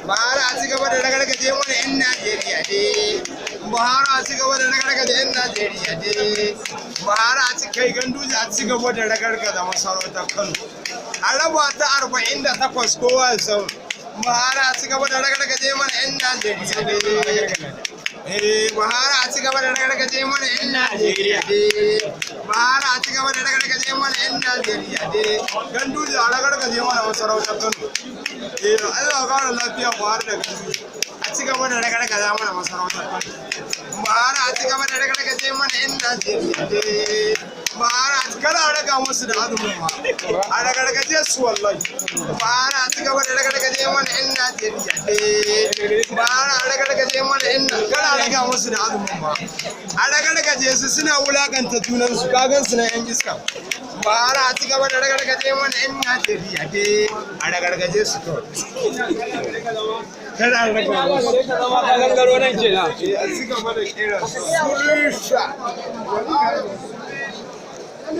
Buhari a ci gaba da ragargaje mana 'yan Najeriya dai. Buhari a ci gaba da ragargaje 'yan Najeriya dai. Buhari a ci kai Ganduje a ci gaba da ragargaza masarautar Kano. A raba ta 48 kowa ya sau. Buhari a ci gaba da ragargaje mana 'yan Najeriya dai. Buhari a ci gaba da ragargaje mana 'yan Najeriya dai. Buhari a ci gaba da ragargaje mana 'yan Najeriya dai. Ganduje a ragargaje mana masarautar Kano. Allah ya kara lafiya Buhari da Ganduje. A ci gaba da ragargaza mana masarautar Kano. Buhari a ci gaba da ragargaje mana 'yan Najeriya dai. Buhari a ci kada a raga musu da azumin ma. A ragargaje su wallahi. Buhari a ci gaba da ragargaje mana 'yan Najeriya dai. Buhari a ragargaje mana 'yan Najeriya. Raga musu da azumin ba a ragargaje su suna wulakanta junansu kagan su na 'yan iska Buhari a ci gaba da ragargaje mana 'yan Najeriya dai a ragargaje su kawai kada a raga musu a ci gaba da kera su